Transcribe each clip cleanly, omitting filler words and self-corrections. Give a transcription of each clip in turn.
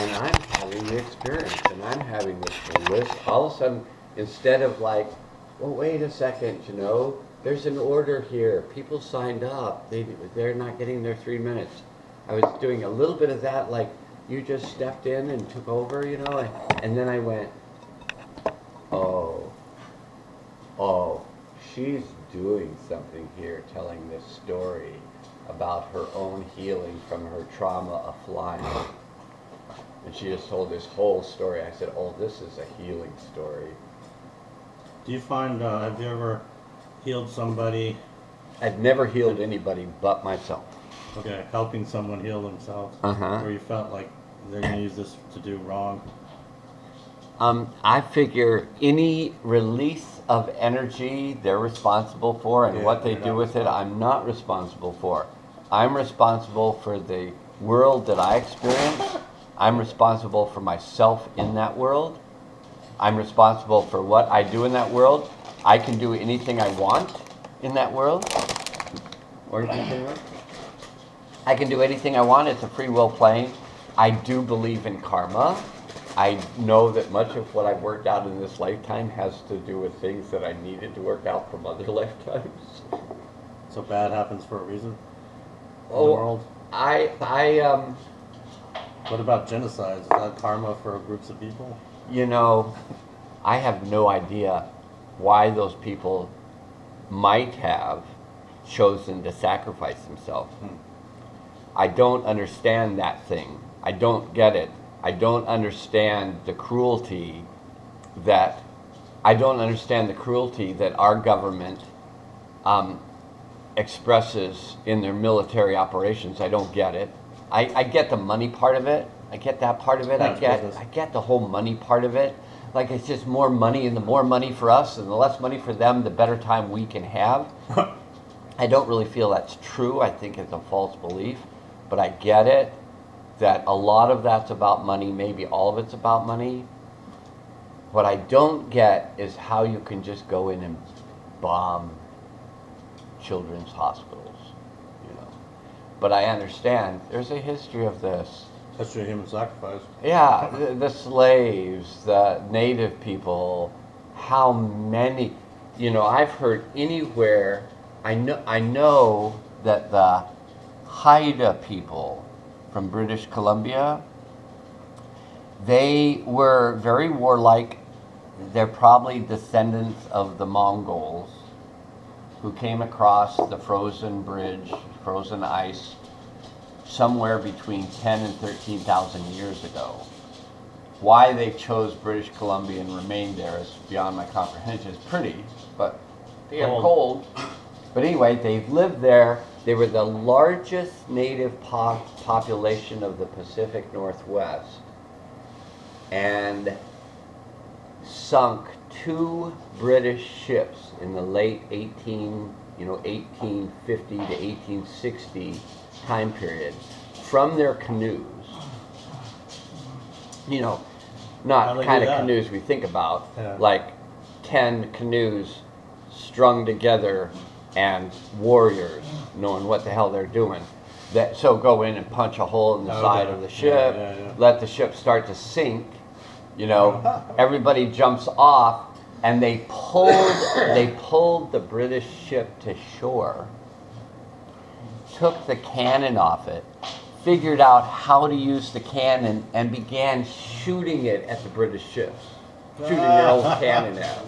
And I'm having the experience, and I'm having this bliss. All of a sudden, instead of like, well, wait a second, you know, there's an order here. People signed up. They're not getting their 3 minutes. I was doing a little bit of that, like you just stepped in and took over, you know, and then I went, oh, she's doing something here, telling this story about her own healing from her trauma of flying. And she just told this whole story. I said, oh, this is a healing story. Do you find, have you ever healed somebody? I've never healed anybody but myself. Okay, helping someone heal themselves. Where you felt like they're going to use this to do wrong? I figure any release of energy they're responsible for, and what they do with it, I'm not responsible for. I'm responsible for the world that I experience. I'm responsible for myself in that world. I'm responsible for what I do in that world. I can do anything I want in that world. Or I can do anything I want. It's a free will plane. I do believe in karma. I know that much of what I've worked out in this lifetime has to do with things that I needed to work out from other lifetimes. So bad happens for a reason in the world? What about genocide? Is that karma for groups of people? You know, I have no idea why those people might have chosen to sacrifice themselves. I don't understand that thing. I don't get it. I don't understand the cruelty that our government expresses in their military operations. I don't get it. I get the money part of it. I get that part of it. I get the whole money part of it. Like, it's just more money, and the more money for us and the less money for them, the better time we can have. I don't really feel that's true. I think it's a false belief, but I get it. That a lot of that's about money, maybe all of it's about money. What I don't get is how you can just go in and bomb children's hospitals, you know. But I understand there's a history of this. History of human sacrifice. Yeah, the slaves, the native people, how many, you know, I've heard anywhere, I know that the Haida people from British Columbia, they were very warlike. They're probably descendants of the Mongols who came across the frozen bridge, frozen ice, somewhere between 10 and 13,000 years ago. Why they chose British Columbia and remained there is beyond my comprehension. It's pretty, but they get cold. But anyway, they've lived there. They were the largest native population of the Pacific Northwest, and sunk 2 British ships in the late 1850 to 1860 time period from their canoes. You know, not kind of canoes we think about, like 10 canoes strung together and warriors knowing what the hell they're doing. So go in and punch a hole in the side of the ship, let the ship start to sink, you know, everybody jumps off, and they pulled the British ship to shore, took the cannon off it, figured out how to use the cannon, and began shooting it at the British ships, shooting their old cannon at them.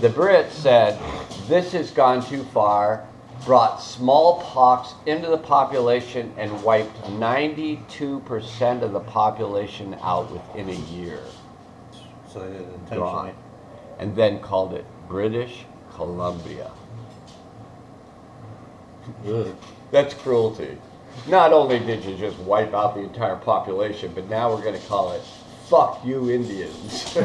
The Brits said, this has gone too far, brought smallpox into the population, and wiped 92% of the population out within a year. So they did it intentionally. Gone. And then called it British Columbia. That's cruelty. Not only did you just wipe out the entire population, but now we're going to call it fuck you Indians.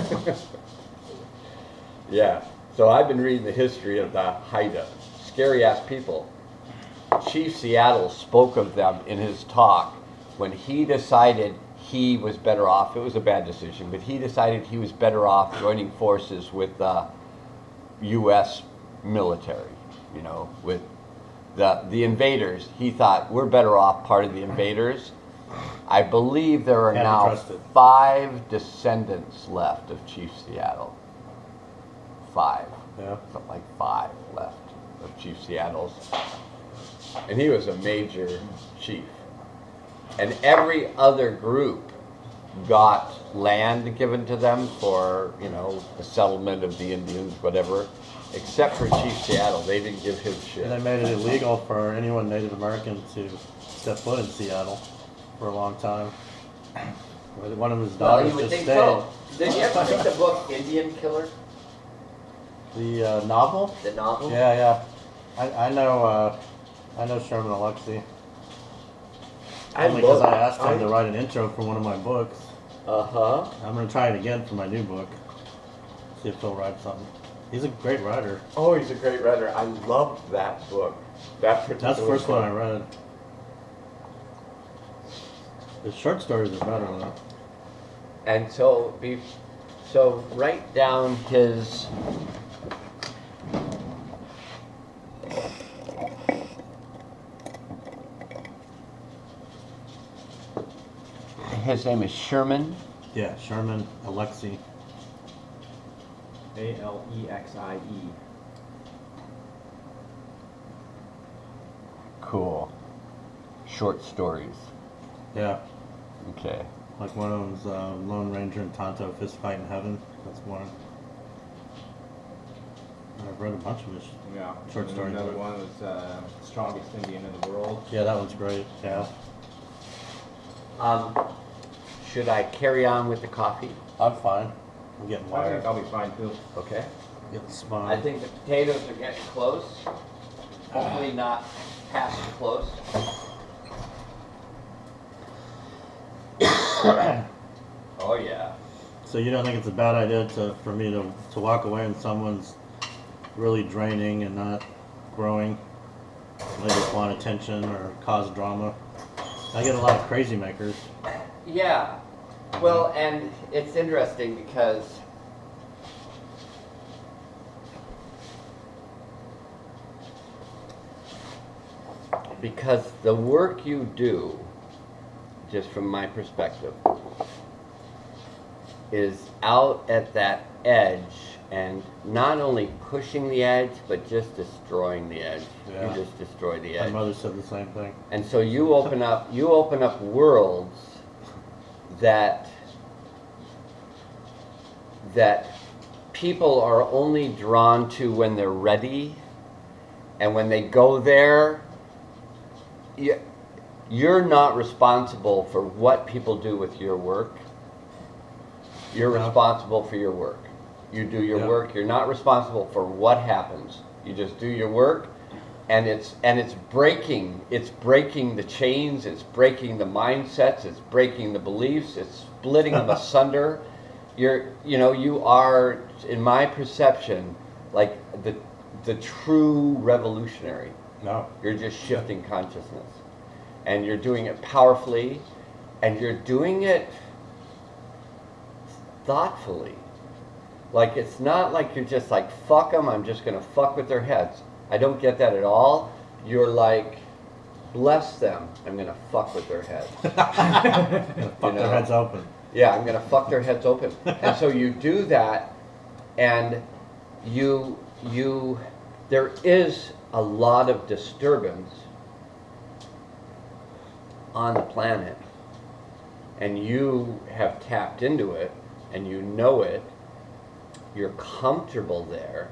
Yeah. So I've been reading the history of the Haida. Scary ass people. Chief Seattle spoke of them in his talk when he decided he was better off. It was a bad decision, but he decided he was better off joining forces with the U.S. military, you know, with the invaders. He thought, we're better off part of the invaders. I believe there are now 5 descendants left of Chief Seattle. 5. Yeah. Something like 5 left of Chief Seattle's. And he was a major chief. And every other group got land given to them for, you know, the settlement of the Indians, whatever, except for Chief Seattle. They didn't give him shit. And they made it illegal for anyone Native American to step foot in Seattle for a long time. One of his daughters just stayed. So. Did you ever read the book Indian Killer? The novel? The novel? Yeah. I know Sherman Alexie. Only because I asked him to write an intro for one of my books. Uh-huh. I'm going to try it again for my new book. See if he'll write something. He's a great writer. Oh, he's a great writer. I loved that book. That's the first one I read. The short stories are better though. And so write down his name is Sherman. Yeah, Sherman Alexie. Alexie. Cool. Short stories. Yeah. Okay. Like one of them's Lone Ranger and Tonto Fist Fight in Heaven. That's one. I've read a bunch of his short stories. Another one was Strongest Indian in the World. Yeah, that one's great. Yeah. Should I carry on with the coffee? I'm fine. I'm getting wired. I think I'll be fine too. Okay. Getting spun. I think the potatoes are getting close. Hopefully not past close. Oh yeah. So you don't think it's a bad idea for me to walk away and someone's really draining and not growing? They just want attention or cause drama. I get a lot of crazy makers. Yeah. Well, and it's interesting because the work you do, just from my perspective, is out at that edge and not only pushing the edge, but just destroying the edge. Yeah. You just destroy the edge. My mother said the same thing. And so you open up worlds that people are only drawn to when they're ready, and when they go there, you're not responsible for what people do with your work. You're responsible for your work. You do your work. You're not responsible for what happens. You just do your work, and it's breaking the chains. It's breaking the mindsets. It's breaking the beliefs. It's splitting them asunder. You are, in my perception, like the true revolutionary. No. You're just shifting consciousness, and you're doing it powerfully, and you're doing it thoughtfully. Like, it's not like you're just like, fuck them, I'm just gonna fuck with their heads. I don't get that at all. You're like, bless them, I'm gonna fuck with their heads. Fuck their heads open. Yeah, I'm gonna fuck their heads open. And so you do that, and there is a lot of disturbance on the planet, and you have tapped into it, and you know it. You're comfortable there.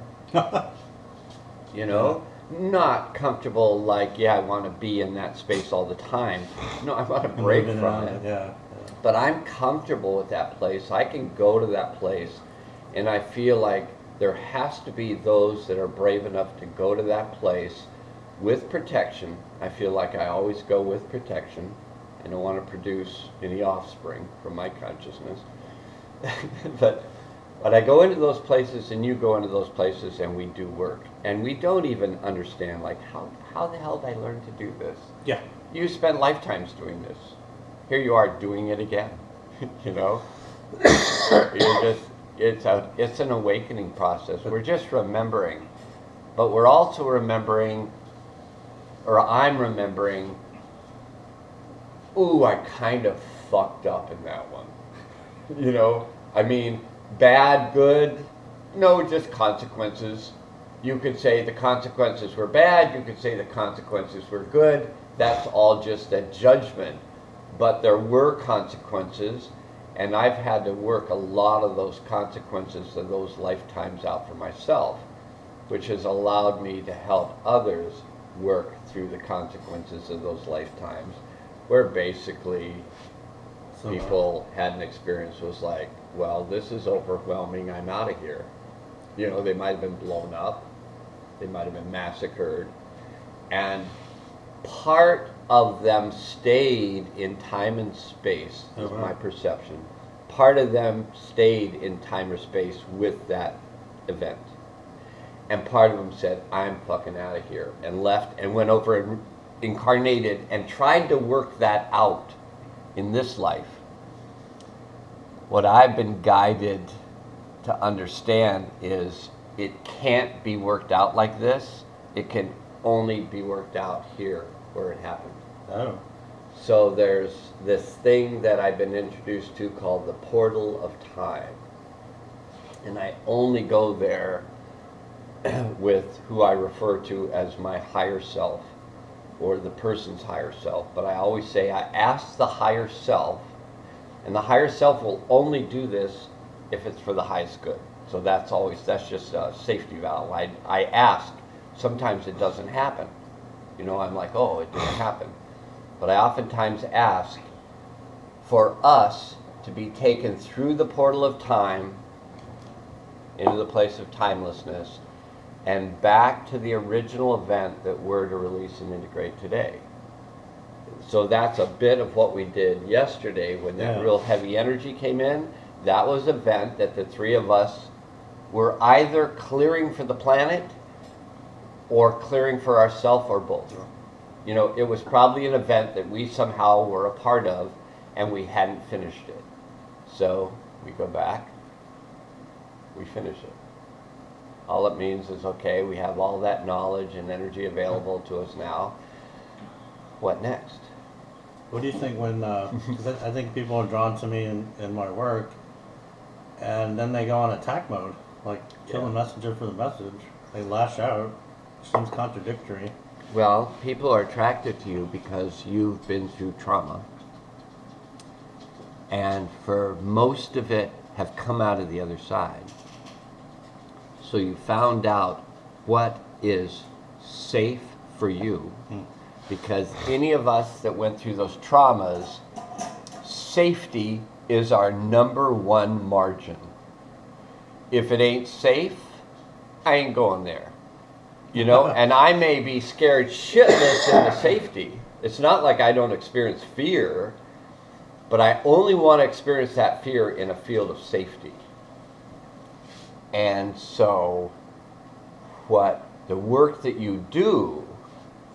Not comfortable like, I want to be in that space all the time. No, I want to break from it. Yeah. But I'm comfortable with that place. I can go to that place, and I feel like there has to be those that are brave enough to go to that place with protection. I feel like I always go with protection. I don't want to produce any offspring from my consciousness. But I go into those places, and you go into those places, and we do work. And we don't even understand, like, how the hell did I learn to do this? Yeah. You spent lifetimes doing this. Here you are doing it again. You're just, it's an awakening process. We're just remembering. But we're also remembering, or I'm remembering, ooh, I kind of fucked up in that one. You know, I mean, bad, good, no, just consequences. You could say the consequences were bad, you could say the consequences were good. That's all just a judgment. But there were consequences, and I've had to work a lot of those consequences of those lifetimes out for myself, which has allowed me to help others work through the consequences of those lifetimes, where basically people had an experience was like, well, this is overwhelming, I'm out of here. You know, they might have been blown up, they might have been massacred, and part of them stayed in time and space, is my perception. Part of them stayed in time or space with that event. And part of them said, I'm fucking out of here, and left and went over and incarnated and tried to work that out in this life. What I've been guided to understand is it can't be worked out like this. It can only be worked out here where it happened. Oh. So there's this thing that I've been introduced to called the portal of time. And I only go there with who I refer to as my higher self, or the person's higher self. But I always say I ask the higher self, and the higher self will only do this if it's for the highest good. So that's just a safety valve. I ask. Sometimes it doesn't happen. You know, I'm like, oh, it didn't happen. But I oftentimes ask for us to be taken through the portal of time into the place of timelessness and back to the original event that we're to release and integrate today. So that's a bit of what we did yesterday when that real heavy energy came in. That was an event that the three of us were either clearing for the planet or clearing for ourselves, or both. You know, it was probably an event that we somehow were a part of and we hadn't finished it. So we go back, we finish it. All it means is, okay, we have all that knowledge and energy available to us now. What next? What do you think when, because I think people are drawn to me in my work, and then they go on attack mode, like kill the messenger for the message. They lash out. Seems contradictory. Well, people are attracted to you because you've been through trauma. And for most of it have come out of the other side. So you found out what is safe for you. Because any of us that went through those traumas, safety is our #1 margin. If it ain't safe, I ain't going there. You know, and I may be scared shitless in the safety. It's not like I don't experience fear, but I only want to experience that fear in a field of safety. And so what the work that you do,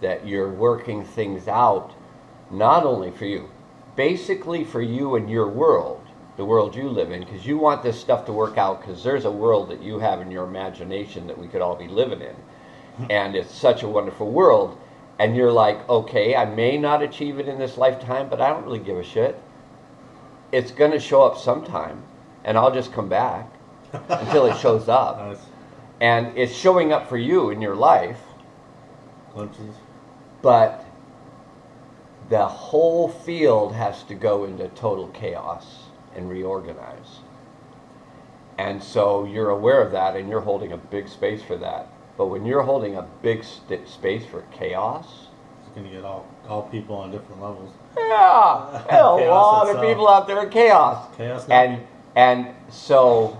that you're working things out, not only for you, basically for you and your world, the world you live in, because you want this stuff to work out, because there's a world that you have in your imagination that we could all be living in. And it's such a wonderful world. And you're like, okay, I may not achieve it in this lifetime, but I don't really give a shit. It's going to show up sometime, and I'll just come back until it shows up. Nice. And it's showing up for you in your life. Glimpses. But the whole field has to go into total chaos and reorganize. And so you're aware of that, and you're holding a big space for that. But when you're holding a big space for chaos, it's going to get all people on different levels. Yeah, a lot of people out there in chaos. Chaos. And so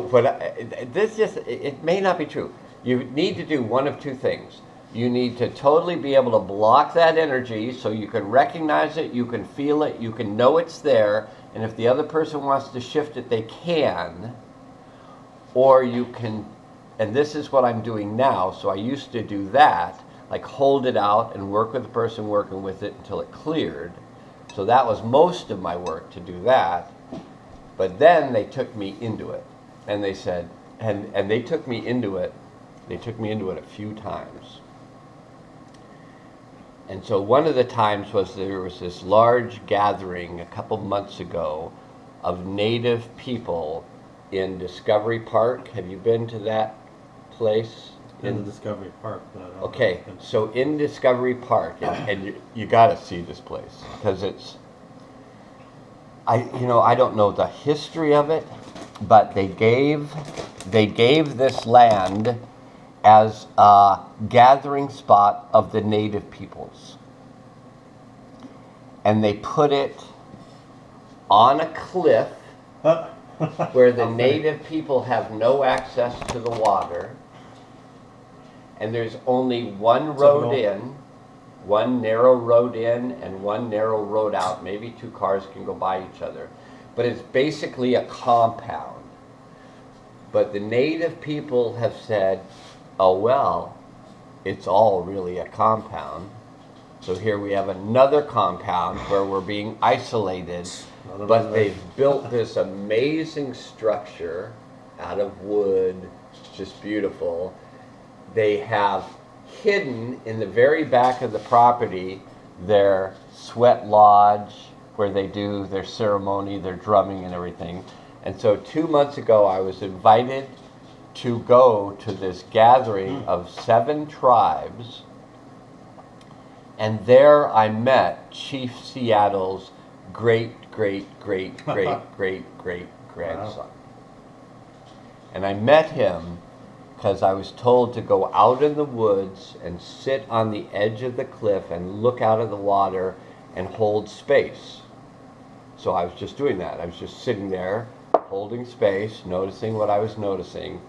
but this just, it may not be true. You need to do one of two things. You need to totally be able to block that energy so you can recognize it, you can feel it, you can know it's there, and if the other person wants to shift it, they can. Or you can, and this is what I'm doing now, so I used to do that, like hold it out and work with the person working with it until it cleared. So that was most of my work, to do that. But then they took me into it, and they said, and they took me into it a few times. And so one of the times was there was this large gathering a couple months ago of native people in Discovery Park. Have you been to that place? In the Discovery Park. But I don't Okay, know. so in Discovery Park, and you got to see this place because it's, I don't know the history of it, but they gave this land as a gathering spot of the native peoples, and they put it on a cliff where the native people have no access to the water. And there's only one road in, one narrow road in and one narrow road out. Maybe two cars can go by each other. But it's basically a compound. But the native people have said, oh well, it's all really a compound. So here we have another compound where we're being isolated. But they've built this amazing structure out of wood. It's just beautiful. They have hidden in the very back of the property their sweat lodge where they do their ceremony, their drumming and everything. And so 2 months ago I was invited to go to this gathering of 7 tribes, and there I met Chief Seattle's great-great-great-great-great-grandson. And I met him because I was told to go out in the woods and sit on the edge of the cliff and look out of the water and hold space. So I was just doing that. I was just sitting there, holding space, noticing what I was noticing,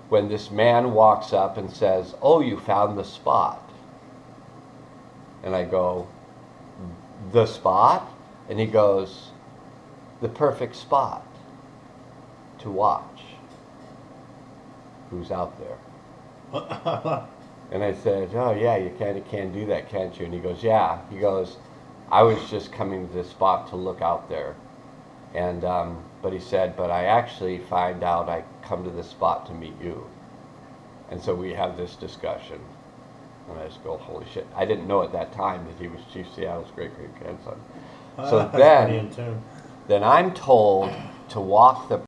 when this man walks up and says, oh, you found the spot. And I go, the spot? And he goes, the perfect spot to watch. Who's out there? And I said, oh yeah, you can't do that, can't you? And he goes, yeah. He goes, I was just coming to this spot to look out there. And but he said, but I actually find out I come to this spot to meet you. And so we have this discussion. And I just go, holy shit. I didn't know at that time that he was Chief Seattle's great-great-grandson. So then I'm told to walk the